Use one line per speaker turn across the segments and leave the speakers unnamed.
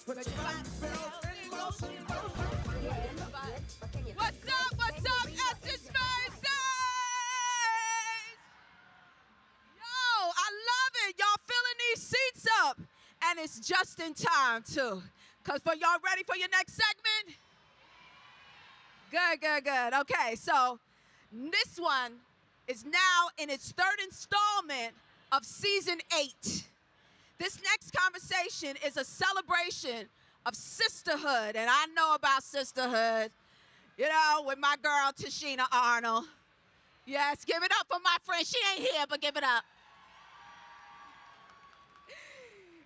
What's up, Essence First? Yo, I love it. Y'all filling these seats up. And it's just in time, too. Because for y'all ready for your next segment? Good. Okay, so this one is now in its third installment of season 8. This next conversation is a celebration of sisterhood. And I know about sisterhood, you know, with my girl, Tashina Arnold. Yes, give it up for my friend. She ain't here, but give it up.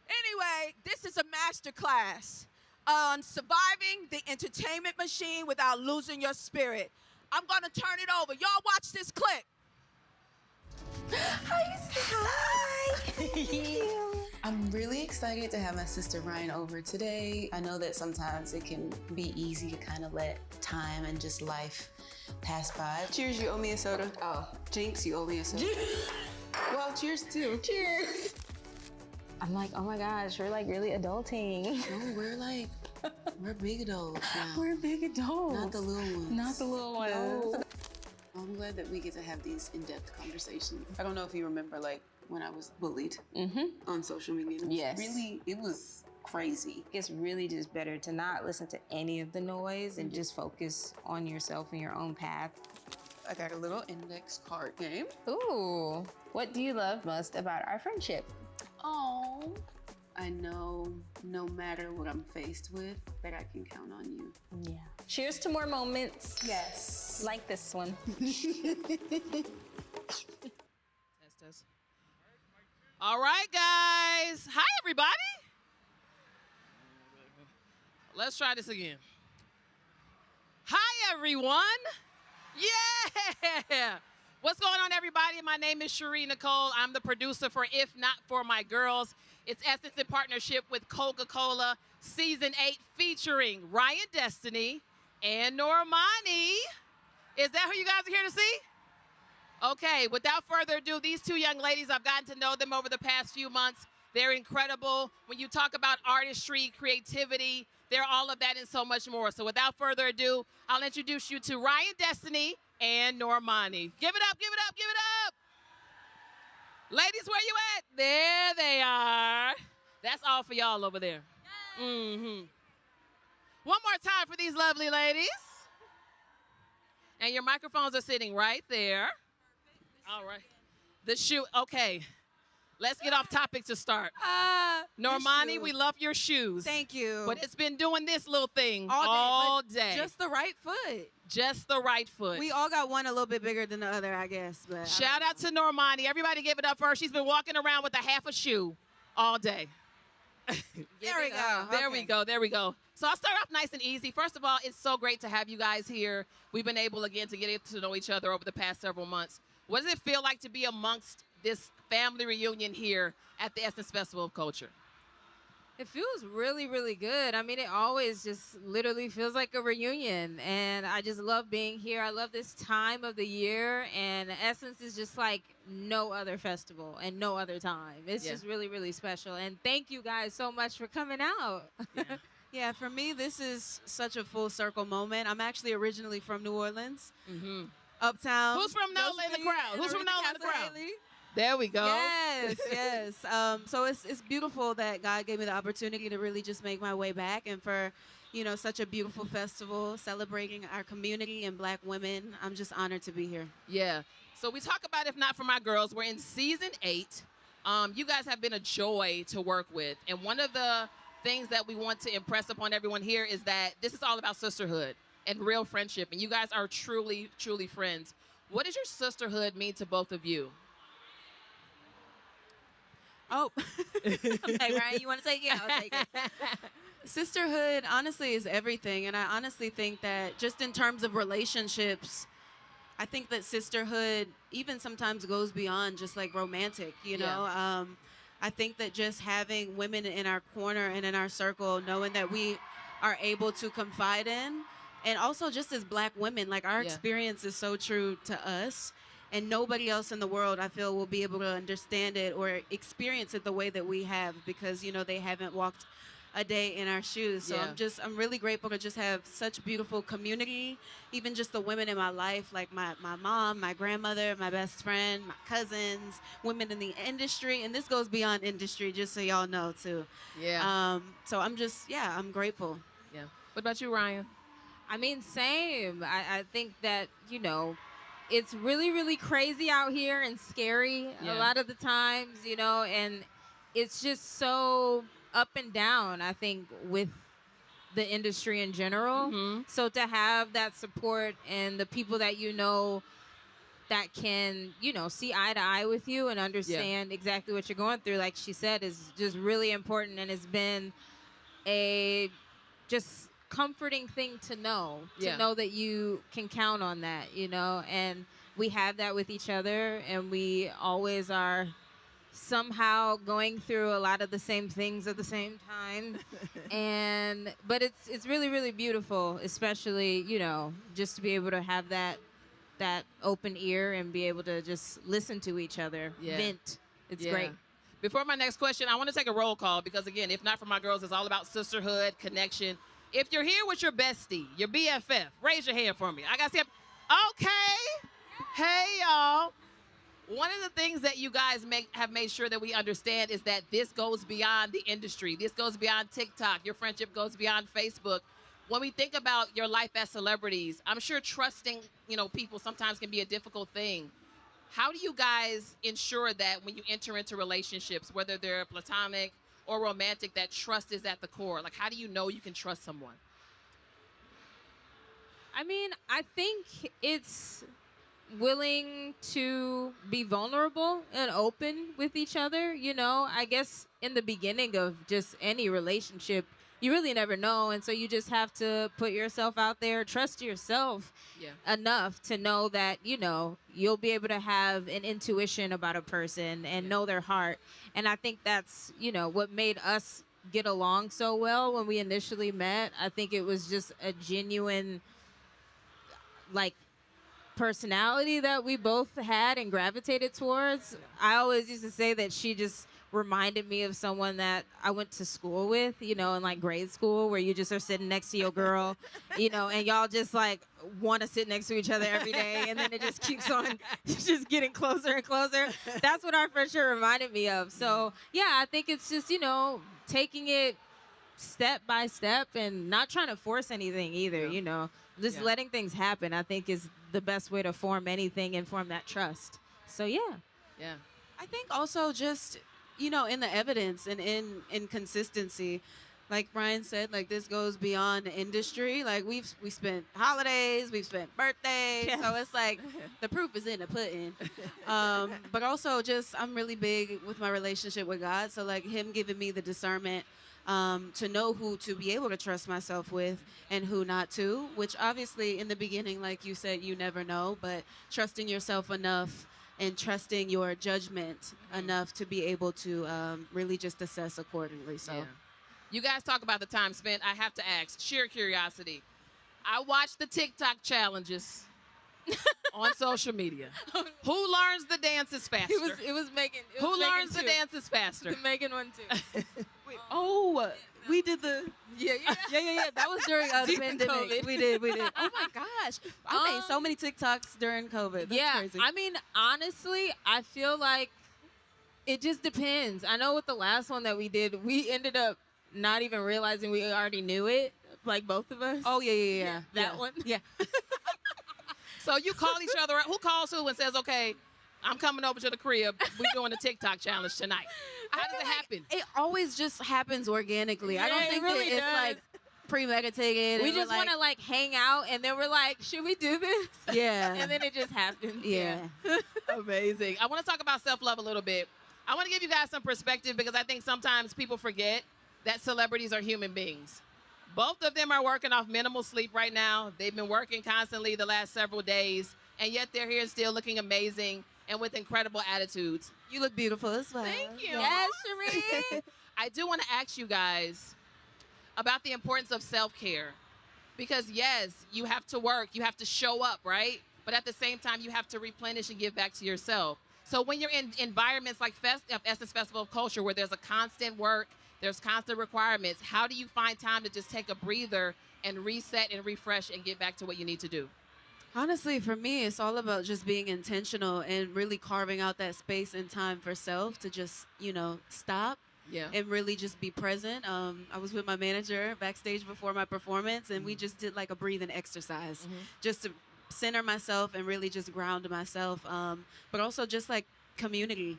Anyway, this is a masterclass on surviving the entertainment machine without losing your spirit. I'm going to turn it over. Y'all watch this clip.
Hi. I'm really excited to have my sister Ryan over today. I know that sometimes it can be easy to kind of let time and just life pass by. Cheers, you owe me a soda. Oh, Jinx, you owe me a soda. Well, cheers too. Cheers.
I'm like, oh my gosh, we're like really adulting.
No, we're big adults now.
We're big adults.
Not the little ones.
Not the little ones.
No. I'm glad that we get to have these in-depth conversations. I don't know if you remember, like, when I was bullied on social media.
Yes.
It was crazy.
It's really just better to not listen to any of the noise and just focus on yourself and your own path.
I got a little index card game.
Ooh, what do you love most about our friendship?
Oh, I know no matter what I'm faced with, that I can count on you.
Yeah. Cheers to more moments.
Yes.
Like this one.
Test. All right, guys. Hi, everybody. Let's try this again. Hi, everyone. Yeah. What's going on, everybody? My name is Cherie Nicole. I'm the producer for If Not For My Girls. It's Essence in partnership with Coca-Cola, Season 8, featuring Ryan, Destiny and Normani. Is that who you guys are here to see? Okay, without further ado, these two young ladies, I've gotten to know them over the past few months. They're incredible. When you talk about artistry, creativity, they're all of that and so much more. So without further ado, I'll introduce you to Ryan, Destiny and Normani. Give it up, give it up, give it up. Ladies, where you at? There they are. That's all for y'all over there. One more time for these lovely ladies. And your microphones are sitting right there. All right. The shoe, okay. Let's get off topic to start. Normani, we love your shoes.
Thank you.
But it's been doing this little thing
all
day.
Just the right foot.
Just the right foot.
We all got one a little bit bigger than the other, I guess. But
shout out to Normani. Everybody give it up for her. She's been walking around with a half a shoe all day.
There we go.
There we go. So I'll start off nice and easy. First of all, it's so great to have you guys here. We've been able, again, to get to know each other over the past several months. What does it feel like to be amongst this family reunion here at the Essence Festival of Culture?
It feels really, really good. I mean, it always just literally feels like a reunion. And I just love being here. I love this time of the year. And Essence is just like no other festival and no other time. It's just really, really special. And thank you guys so much for coming out. Yeah, for me, this is such a full circle moment. I'm actually originally from New Orleans. Uptown.
Who's from NOLA in the crowd? Who's from NOLA in the crowd? There we go.
Yes. So it's beautiful that God gave me the opportunity to really just make my way back, and for, you know, such a beautiful festival celebrating our community and Black women. I'm just honored to be here.
Yeah. So we talk about If Not For My Girls. We're in season 8. You guys have been a joy to work with, and one of the things that we want to impress upon everyone here is that this is all about sisterhood and real friendship, and you guys are truly, truly friends. What does your sisterhood mean to both of you?
Oh, okay, Ryan, you want to take it? I'll take it. Sisterhood, honestly, is everything. And I honestly think that just in terms of relationships, I think that sisterhood even sometimes goes beyond just like romantic, you know? I think that just having women in our corner and in our circle, knowing that we are able to confide in, and also just as Black women, like our experience is so true to us. And nobody else in the world, I feel, will be able to understand it or experience it the way that we have, because, you know, they haven't walked a day in our shoes. So
Yeah.
I'm really grateful to just have such beautiful community, even just the women in my life, like my mom, my grandmother, my best friend, my cousins, women in the industry. And this goes beyond industry, just so y'all know too.
Yeah.
So I'm grateful.
Yeah. What about you, Ryan?
I mean, same. I think that, it's really, really crazy out here and scary
Yeah.
a lot of the times, and it's just so up and down, I think, with the industry in general.
Mm-hmm.
So to have that support and the people that that can, see eye to eye with you and understand exactly what you're going through, like she said, is just really important, and it's been a just comforting thing to know that you can count on that, and we have that with each other, and we always are somehow going through a lot of the same things at the same time. But it's really, really beautiful, especially, just to be able to have that open ear and be able to just listen to each other vent. It's great.
Before my next question, I want to take a roll call because, again, if not for my girls, it's all about sisterhood, connection. If you're here with your bestie, your BFF, raise your hand for me. I got to see. Okay. Hey, y'all. One of the things that you guys have made sure that we understand is that this goes beyond the industry. This goes beyond TikTok. Your friendship goes beyond Facebook. When we think about your life as celebrities, I'm sure trusting, people sometimes can be a difficult thing. How do you guys ensure that when you enter into relationships, whether they're platonic or romantic, that trust is at the core? Like, how do you know you can trust someone?
I mean, I think it's willing to be vulnerable and open with each other. I guess in the beginning of just any relationship, you really never know. And so you just have to put yourself out there, trust yourself enough to know that, you'll be able to have an intuition about a person and know their heart. And I think that's, what made us get along so well when we initially met. I think it was just a genuine, personality that we both had and gravitated towards. I always used to say that she just reminded me of someone that I went to school with, in grade school, where you just are sitting next to your girl, and y'all just want to sit next to each other every day, and then it just keeps on just getting closer and closer. That's what our friendship reminded me of. So yeah, I think it's just, taking it step by step and not trying to force anything either, just letting things happen, I think, is the best way to form anything and form that trust. So yeah.
I think also just, in the evidence and in consistency, like Brian said, this goes beyond the industry. We spent holidays, we've spent birthdays, so it's the proof is in the pudding. But also just, I'm really big with my relationship with God, so him giving me the discernment to know who to be able to trust myself with and who not to, which obviously in the beginning, like you said, you never know, but trusting yourself enough and trusting your judgment enough to be able to really just assess accordingly. So
you guys talk about the time spent. I have to ask, sheer curiosity. I watched the TikTok challenges on social media. Who learns the dances faster?
It was Megan.
Who learns the dances faster?
Megan one too.
we did the
Yeah.
that was during
Deep in
pandemic.
COVID.
We did. Oh my gosh, I made so many TikToks during COVID. That's crazy.
I mean, honestly, I feel like it just depends. I know with the last one that we did, we ended up not even realizing we already knew it, both of us.
Oh yeah.
That one.
Yeah.
So you call each other out. Who calls who and says, okay, I'm coming over to the crib. We're doing a TikTok challenge tonight. How does it happen?
It always just happens organically. I don't
it
think
really
that it's
does.
Premeditated.
We
and
just
we're
want to hang out, and then we're like, should we do this?
Yeah.
And then it just happens.
Yeah.
Amazing. I want to talk about self-love a little bit. I want to give you guys some perspective because I think sometimes people forget that celebrities are human beings. Both of them are working off minimal sleep right now. They've been working constantly the last several days, and yet they're here still looking amazing and with incredible attitudes.
You look beautiful as well.
Thank you.
Yes, Sheree.
I do want to ask you guys about the importance of self-care. Because yes, you have to work, you have to show up, right? But at the same time, you have to replenish and give back to yourself. So when you're in environments like Essence Festival of Culture, where there's a constant work, There's constant requirements. How do you find time to just take a breather and reset and refresh and get back to what you need to do?
Honestly, for me, it's all about just being intentional and really carving out that space and time for self to just, stop
Yeah.
and really just be present. I was with my manager backstage before my performance, and we just did like a breathing exercise just to center myself and really just ground myself. But also just like community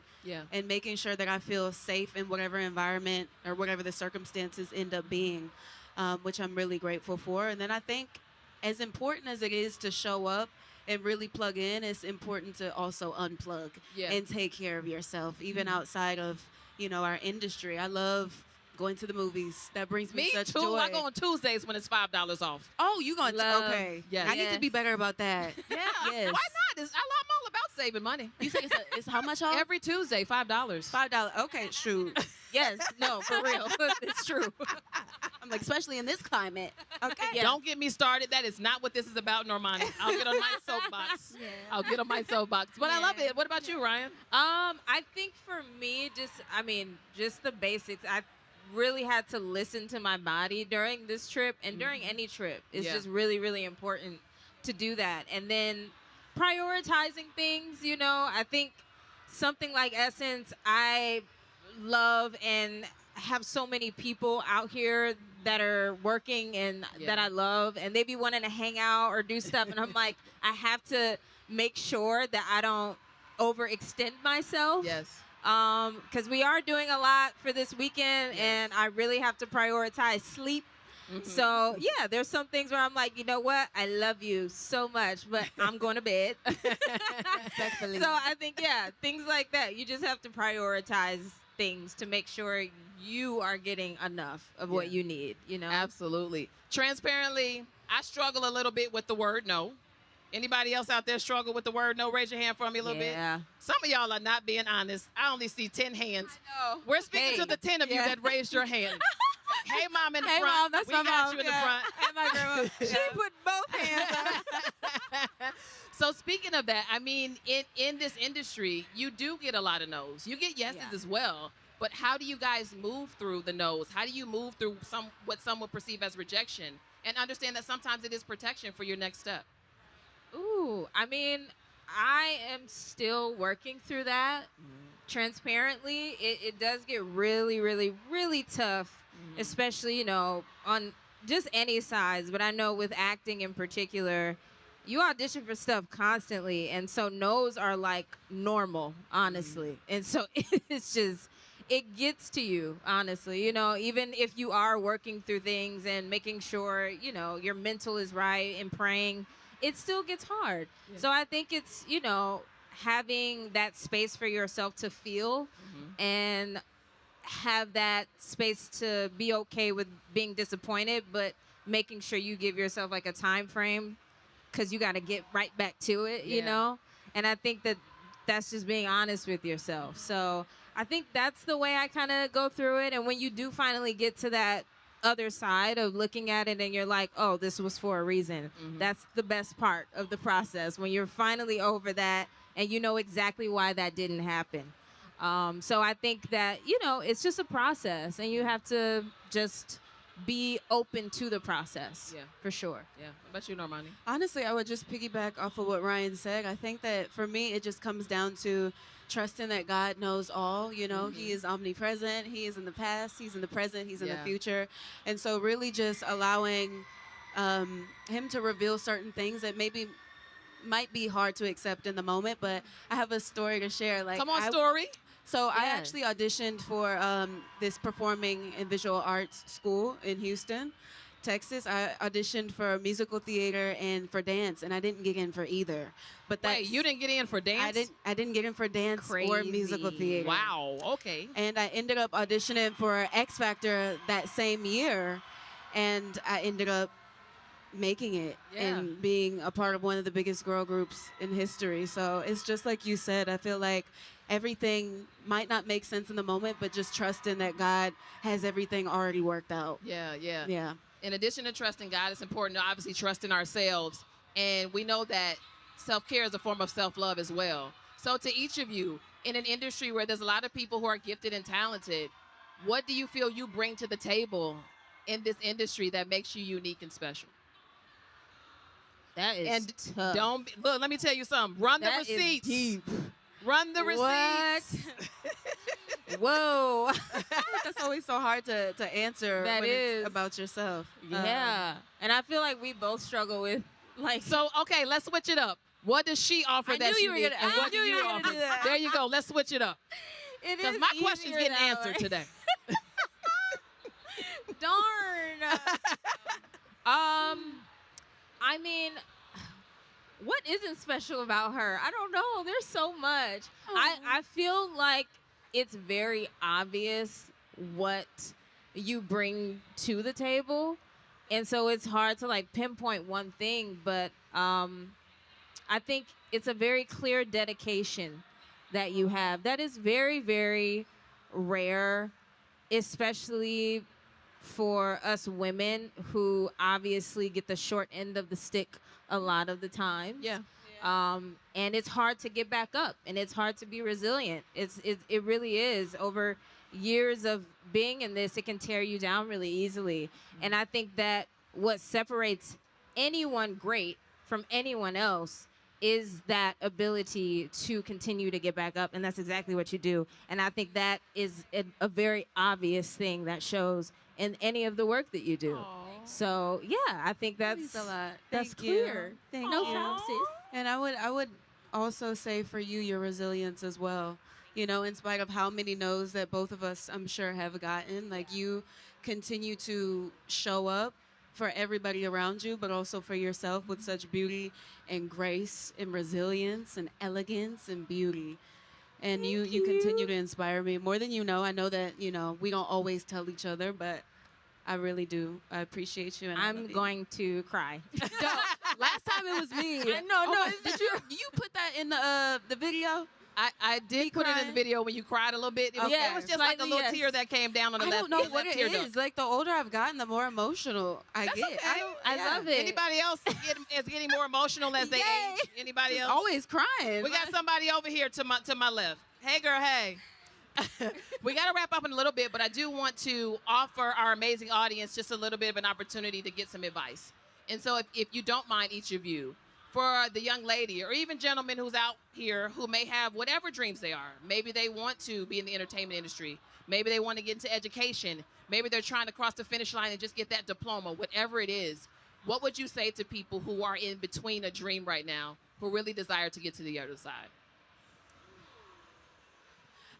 and making sure that I feel safe in whatever environment or whatever the circumstances end up being, which I'm really grateful for. And then I think as important as it is to show up and really plug in, it's important to also unplug and take care of yourself, even outside of, our industry. I love going to the movies. That brings me such
too.
joy.
I go on Tuesdays when it's $5 off.
Oh, you going to?
Love.
Okay.
Yes.
I need to be better about that.
Yeah.
Yes.
Why not? I'm all about saving money.
You say it's how much off?
Every Tuesday, $5.
$5. Okay, shoot.
Yes, no, for real. It's true.
I'm like, especially in this climate. Okay.
Yeah.
Don't get me started. That is not what this is about, Normani. I'll get on my soapbox. I'll get on my soapbox. But I love it. What about you, Ryan?
I think for me, just the basics. I really had to listen to my body during this trip and during any trip. It's just really, really important to do that. And then prioritizing things, I think something like Essence, I love and have so many people out here that are working and that I love, and they be wanting to hang out or do stuff, and I'm like, I have to make sure that I don't overextend myself.
Yes.
Because we are doing a lot for this weekend, and I really have to prioritize sleep. So yeah, there's some things where I'm like, you know what? I love you so much, but I'm going to bed.
Respectfully.
So I think, things like that. You just have to prioritize things to make sure you are getting enough of what you need,
Absolutely. Transparently, I struggle a little bit with the word no. Anybody else out there struggle with the word no? Raise your hand for me a little bit. Some of y'all are not being honest. I only see 10 hands.
I know.
We're speaking to the 10 of you that raised your hand. Hey, Mom in the front.
Mom, that's
we
my
got
mom.
you in the front.
And my grandma.
She put both hands up.
So speaking of that, I mean, in this industry, you do get a lot of no's. You get yeses as well. But how do you guys move through the no's? How do you move through what some would perceive as rejection and understand that sometimes it is protection for your next step?
Ooh, I mean, I am still working through that. Transparently, it does get really, really, really tough, especially, on just any size. But I know with acting in particular, you audition for stuff constantly. And so no's are like normal, honestly. And so it's just, it gets to you, honestly. Even if you are working through things and making sure, your mental is right and praying, it still gets hard. So I think it's, having that space for yourself to feel and have that space to be okay with being disappointed, but making sure you give yourself like a time frame because you got to get right back to it, you know? And I think that's just being honest with yourself. So I think that's the way I kind of go through it. And when you do finally get to that other side of looking at it and you're like, oh, this was for a reason. That's the best part of the process, when you're finally over that and you know exactly why that didn't happen. So I think that, it's just a process and you have to just be open to the process. For sure.
Yeah. What about you, Normani?
Honestly, I would just piggyback off of what Ryan said. I think that for me, it just comes down to trusting that God knows all. He is omnipresent. He is in the past. He's in the present. He's in the future. And so really just allowing him to reveal certain things that maybe might be hard to accept in the moment. But I have a story to share.
Come on, story.
So I actually auditioned for this performing and visual arts school in Houston, Texas. I auditioned for musical theater and for dance, and I didn't get in for either. But
Wait, you didn't get in for dance?
I didn't get in for dance or musical theater.
Wow. Okay.
And I ended up auditioning for X Factor that same year, and I ended up making it and being a part of one of the biggest girl groups in history. So it's just like you said, I feel like everything might not make sense in the moment, but just trusting that God has everything already worked out.
Yeah. In addition to trusting God, it's important to obviously trust in ourselves. And we know that self-care is a form of self-love as well. So to each of you, in an industry where there's a lot of people who are gifted and talented, What do you feel you bring to the table in this industry that makes you unique and special?
That is
And
tough.
look, let me tell you something. Run the
That is
receipts.
deep.
Run the receipts.
Whoa.
That's always so hard to answer
That
when
is.
it's about yourself.
Yeah. And I feel like we both struggle with like
So, okay, let's switch it up. What does she offer
I
that's
knew you were
unique,
gonna-
and
I
what do
knew you
you
were gonna
offer?
do that.
There you go. Let's switch it up.
it
Because
is
my question's
easier
getting
that
answered
way.
today.
Darn. I mean, what isn't special about her? I don't know. There's so much. I feel like it's very obvious what you bring to the table. And so it's hard to like pinpoint one thing, but I think it's a very clear dedication that you have. That is very, very rare, especially for us women who obviously get the short end of the stick a lot of the time.
Yeah.
And it's hard to get back up, and it's hard to be resilient. It really is. Over years of being in this, it can tear you down really easily. And I think that what separates anyone great from anyone else is that ability to continue to get back up, and that's exactly what you do. And I think that is a very obvious thing that shows in any of the work that you do. So yeah, I think
That means
that's
a lot.
that's
Thank you.
clear.
Thank
No
you.
problem, sis.
And I would also say for you, your resilience as well. You know, in spite of how many no's that both of us, I'm sure, have gotten, like you continue to show up for everybody around you, but also for yourself with such beauty and grace and resilience and elegance and beauty. And you continue to inspire me more than you know. I know that, you know, we don't always tell each other, but I really do. I appreciate you. And I
I'm
love you.
going to cry.
Last time it was me.
I know, no,
Did you put that in the video?
I did put it in the
crying?
video when you cried a little bit. It was,
Okay.
it was just like a
Slightly,
little
yes.
tear that came down on the
I
left.
don't know
left
what it
tear duct.
is. Like the older I've gotten, the more emotional I get.
okay.
I love it.
Anybody else is getting more emotional as they
Yay.
age? Anybody else?
Always crying.
We got somebody over here to my left. Hey, girl, hey. We got to wrap up in a little bit, but I do want to offer our amazing audience just a little bit of an opportunity to get some advice. And so if you don't mind, each of you, for the young lady or even gentleman who's out here who may have whatever dreams they are. Maybe they want to be in the entertainment industry. Maybe they want to get into education. Maybe they're trying to cross the finish line and just get that diploma, whatever it is. What would you say to people who are in between a dream right now, who really desire to get to the other side?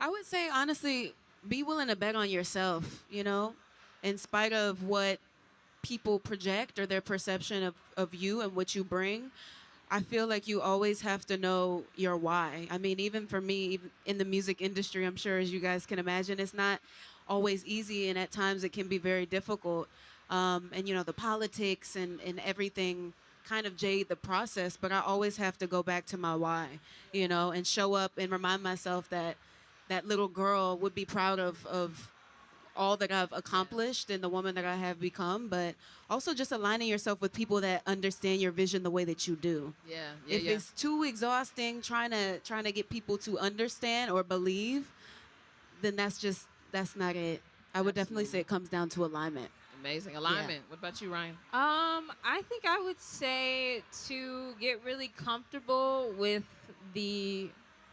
I would say, honestly, be willing to bet on yourself, you know, in spite of what people project or their perception of you and what you bring. I feel like you always have to know your why. I mean, even for me, even in the music industry, I'm sure, as you guys can imagine, it's not always easy, and at times it can be very difficult. And, you know, the politics and everything kind of jade the process, but I always have to go back to my why, you know, and show up and remind myself that that little girl would be proud of all that I've accomplished and the woman that I have become, but also just aligning yourself with people that understand your vision the way that you do.
Yeah,
If it's too exhausting trying to get people to understand or believe, then that's not it. I would definitely say it comes down to alignment.
Amazing alignment. What about you, Ryan?
I think I would say to get really comfortable with the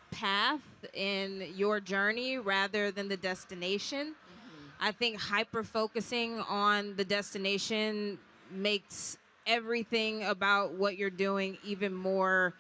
path in your journey rather than the destination. I think hyper focusing on the destination makes everything about what you're doing even more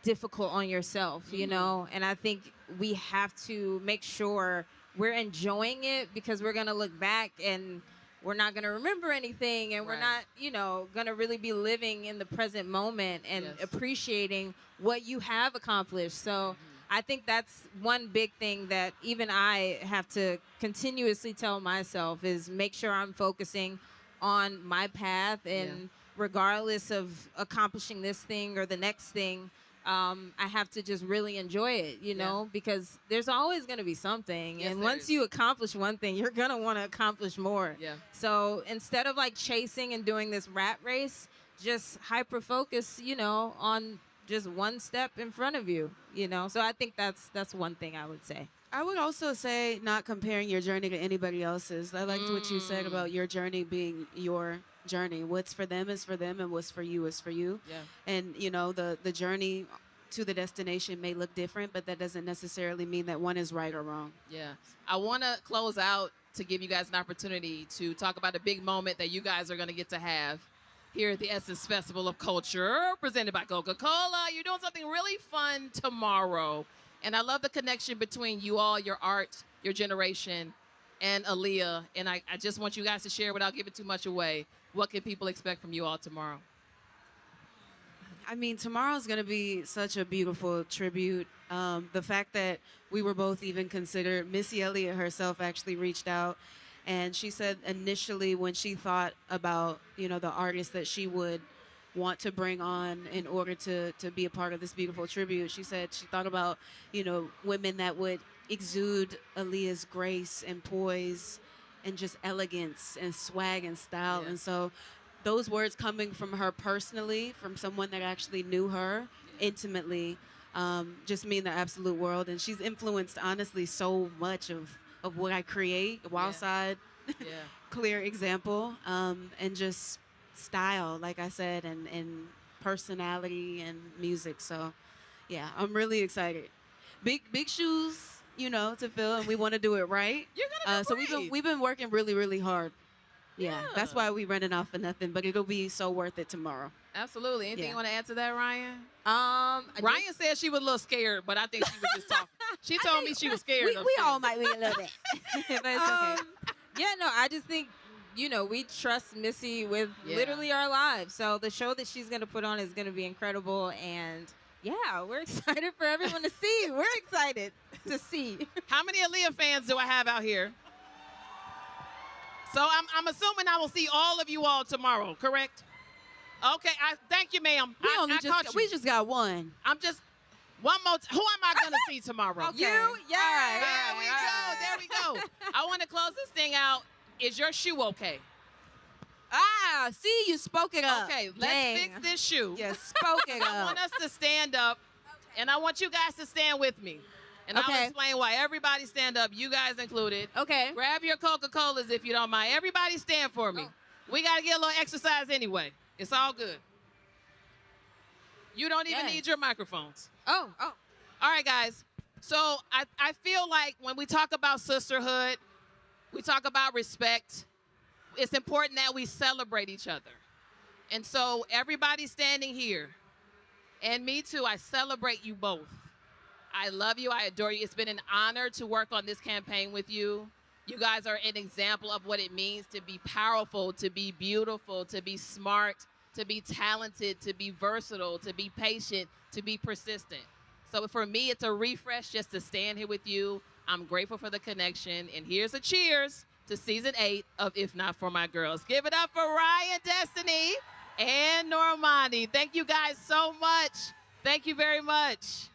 difficult on yourself, you know? And I think we have to make sure we're enjoying it, because we're going to look back and we're not going to remember anything, and we're not, you know, going to really be living in the present moment and appreciating what you have accomplished. So I think that's one big thing that even I have to continuously tell myself is make sure I'm focusing on my path, and regardless of accomplishing this thing or the next thing, I have to just really enjoy it, you know, because there's always going to be something.
Yes,
and
there
once
is.
you accomplish one thing, you're going to want to accomplish more.
Yeah.
So instead of like chasing and doing this rat race, just hyper focus, you know, on just one step in front of you, you know. So I think that's one thing I would say.
I would also say not comparing your journey to anybody else's. I liked what you said about your journey being your journey. What's for them is for them, and what's for you is for you.
Yeah.
And the journey to the destination may look different, but that doesn't necessarily mean that one is right or wrong.
Yeah. I want to close out to give you guys an opportunity to talk about a big moment that you guys are going to get to have here at the Essence Festival of Culture, presented by Coca-Cola. You're doing something really fun tomorrow. And I love the connection between you all, your art, your generation, and Aaliyah. And I just want you guys to share without giving too much away. What can people expect from you all tomorrow?
I mean, tomorrow's going to be such a beautiful tribute. The fact that we were both even considered, Missy Elliott herself actually reached out, and she said initially when she thought about, the artists that she would want to bring on in order to be a part of this beautiful tribute, she said she thought about, women that would exude Aaliyah's grace and poise and just elegance and swag and style.
Yeah.
And so those words coming from her personally, from someone that actually knew her intimately, just mean the absolute world. And she's influenced, honestly, so much of what I create. Wild Side, clear example, and just style, like I said, and personality and music. So, yeah, I'm really excited. Big shoes, to fill, and we want to do it right.
You're gonna do
So
great.
we've been working really, really hard. Yeah,
Yeah.
that's why we running off for nothing, but it'll be so worth it tomorrow.
Absolutely. Anything you want to add to that, Ryan?
Ryan,
Said she was a little scared, but I think she was just talking. She told me she was scared.
we all might be a little bit, but it's okay. Yeah, no, I just think we trust Missy with literally our lives. So the show that she's gonna put on is gonna be incredible, and yeah, we're excited for everyone to see. We're excited to see.
How many Aaliyah fans do I have out here? So I'm assuming I will see all of you all tomorrow, correct? Okay, thank you, ma'am.
We just got one.
I'm just one more. Who am I gonna see tomorrow?
Okay. You, yeah.
There we go. I want to close this thing out. Is your shoe okay?
See, you spoke it up.
Okay, let's fix this shoe.
Yeah, spoke it
I
up.
want us to stand up, and I want you guys to stand with me. And I'll explain why. Everybody stand up, you guys included.
Okay.
Grab your Coca-Colas if you don't mind. Everybody stand for me. We got to get a little exercise anyway. It's all good. You don't even need your microphones.
Oh.
All right, guys. So I feel like when we talk about sisterhood, we talk about respect, it's important that we celebrate each other. And so everybody standing here, and me too, I celebrate you both. I love you. I adore you. It's been an honor to work on this campaign with you. You guys are an example of what it means to be powerful, to be beautiful, to be smart, to be talented, to be versatile, to be patient, to be persistent. So for me, it's a refresh just to stand here with you. I'm grateful for the connection. And here's a cheers to season 8 of If Not For My Girls. Give it up for Ryan, Destiny, and Normani. Thank you guys so much. Thank you very much.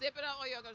Sip it up. Oh, yeah, go.